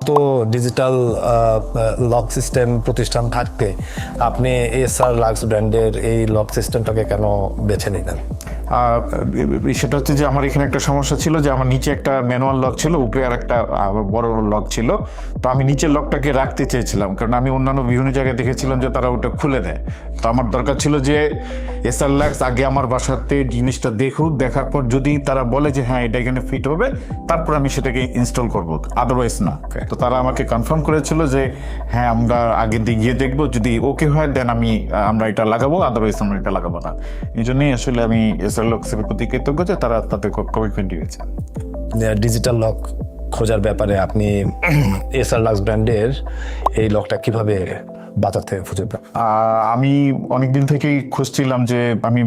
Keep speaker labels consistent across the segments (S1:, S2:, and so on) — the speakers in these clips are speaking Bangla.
S1: এত ডিজিটাল লক সিস্টেম প্রতিষ্ঠান থাকতে আপনি এসআর লাক্স ব্র্যান্ডের এই লক সিস্টেমটাকে কেন বেছে নিলেন?
S2: সেটা হচ্ছে যে আমার এখানে একটা সমস্যা ছিল যে আমার নিচে একটা ম্যানুয়াল লক ছিল, উপরে আর একটা বড় লক ছিল। তো আমি নিচের লকটাকে রাখতে চেয়েছিলাম, কারণ আমি অন্যান্য বিভিন্ন জায়গায় দেখেছিলাম যে তারা ওটা খুলে দেয়। তো আমার দরকার ছিল যে এসআর লাক্স আগে আমার বাসাতে জিনিসটা দেখুক, দেখার পর যদি তারা বলে যে হ্যাঁ এটা এখানে ফিট হবে, তারপর আমি সেটাকে ইনস্টল করবো, আদারওয়াইজ না। তো তারা আমাকে কনফার্ম করেছিল যে হ্যাঁ আমরা আগে গিয়ে দেখবো, যদি ওকে হয় দেন আমরা এটা লাগাবো, আদারওয়াইজ আমরা এটা লাগাবো না। এই জন্যই আসলে আমি এসআর লক্সের প্রতি কৃতজ্ঞ যে তারা তাদের কমিটমেন্ট দিয়েছে।
S1: ডিজিটাল লক খোঁজার ব্যাপারে আপনি এসআর লাক্স ব্র্যান্ডের এই লকটা কিভাবে বাজাতে খুঁজে পেলেন?
S2: আমি অনেকদিন থেকেই খুঁজছিলাম যে আমি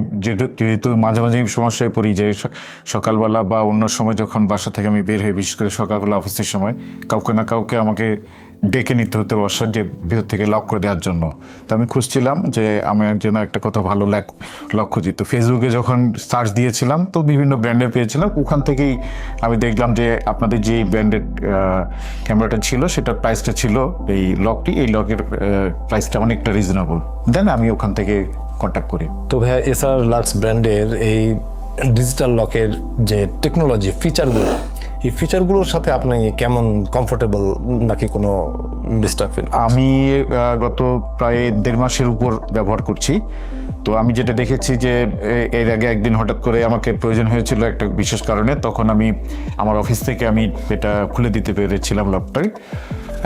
S2: যেহেতু মাঝে মাঝে সমস্যায় পড়ি যে সকালবেলা বা অন্য সময় যখন বাসা থেকে আমি বের হই, বিশেষ করে সকালবেলা অফিসের সময় কাউকে না কাউকে আমাকে ডেকে নিতে হতে বসার যে ভিতর থেকে লক করে দেওয়ার জন্য। তো আমি খুঁজছিলাম যে আমি একজন একটা কত ভালো লক খুঁজি। তো ফেসবুকে যখন সার্চ দিয়েছিলাম তো বিভিন্ন ব্র্যান্ডের পেয়েছিলাম, ওখান থেকেই আমি দেখলাম যে আপনাদের যে ব্র্যান্ডের ক্যামেরাটা ছিল সেটার প্রাইসটা ছিল এই লকের প্রাইসটা অনেকটা রিজনেবল। দেন আমি ওখান থেকে কন্ট্যাক্ট করি।
S1: তো ভাইয়া এসআর লাক্স ব্র্যান্ডের এই ডিজিটাল লকের যে টেকনোলজি ফিচারগুলো, এই ফিচারগুলোর সাথে আপনি কেমন কমফোর্টেবল, নাকি কোনো ডিস্টার্ব ফিল?
S2: আমি গত প্রায় 1.5 মাসের উপর ব্যবহার করছি। তো আমি যেটা দেখেছি যে এর আগে একদিন হঠাৎ করে আমাকে প্রয়োজন হয়েছিল একটা বিশেষ কারণে, তখন আমি আমার অফিস থেকে আমি এটা খুলে দিতে পেরেছিলাম লকটাই,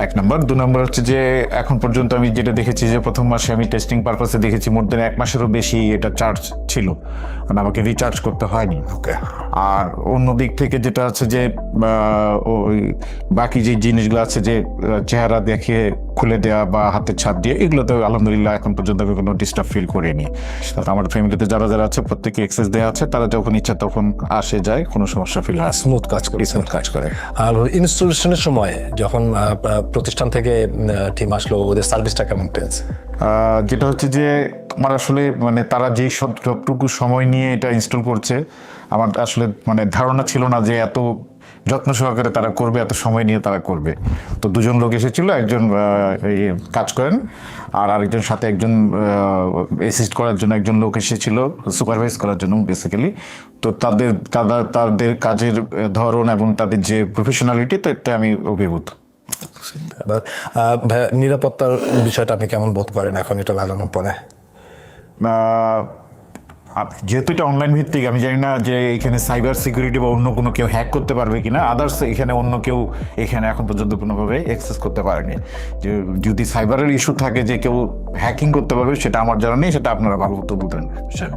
S2: 1 নম্বর। 2 নম্বর হচ্ছে যে এখন পর্যন্ত আমি যেটা দেখেছি যে প্রথম মাসে আমি টেস্টিং পারপাসে দেখেছি মোর দেন 1 মাসেরও বেশি এটা চার্জ ছিল, মানে আমাকে রিচার্জ করতে হয়নি। আর অন্য দিক থেকে যেটা আছে যে ওই বাকি যে জিনিসগুলো আছে যে চেহারা দেখে খুলে দেওয়া বা হাতের ছাপ দিয়ে, এগুলোতে আলহামদুলিল্লাহ এখন পর্যন্ত আমি কোনো ডিস্টার্ব ফিল করিনি। আমার ফ্যামিলিতে যারা যারা আছে প্রত্যেকে অ্যাক্সেস দেওয়া আছে, তারা যখন ইচ্ছা তখন আসে যায়, কোনো সমস্যা ফিল হয়,
S1: স্মুথ কাজ করে। আর ইনস্টলেশনের সময় যখন প্রতিষ্ঠান থেকে টিম আসলো, ওদের সার্ভিসটা কেমন পেয়েছে?
S2: যেটা হচ্ছে যে আমার আসলে মানে তারা যেই সবটুকু সময় নিয়ে এটা ইনস্টল করছে, আমার আসলে মানে ধারণা ছিল না যে এত যত্ন সহকারে তারা করবে, এত সময় নিয়ে তারা করবে। তো 2জন লোক এসেছিল, একজন কাজ করেন আর আরেকজন সাথে একজন অ্যাসিস্ট করার জন্য একজন লোক এসেছিল, সুপারভাইজ করার জন্য বেসিক্যালি। তো তাদের কাজের ধরন এবং তাদের যে প্রফেশনালিটি, তো এতে আমি অভিভূত।
S1: নিরাপত্তার বিষয়টা আপনি কেমন বোধ করেন এখন এটা লাগানোর পরে?
S2: যেহেতু এটা অনলাইন ভিত্তিক, আমি জানি না যে এখানে সাইবার সিকিউরিটি বা অন্য কোনো কেউ হ্যাক করতে পারবে কিনা। আদার্স এখানে অন্য কেউ এখানে এখন পর্যন্ত কোনোভাবে অ্যাক্সেস করতে পারেনি। যদি সাইবারের ইস্যু থাকে যে কেউ হ্যাকিং করতে পারবে, সেটা আমার জানা নেই, সেটা আপনারা ভালো মতো বলতেন।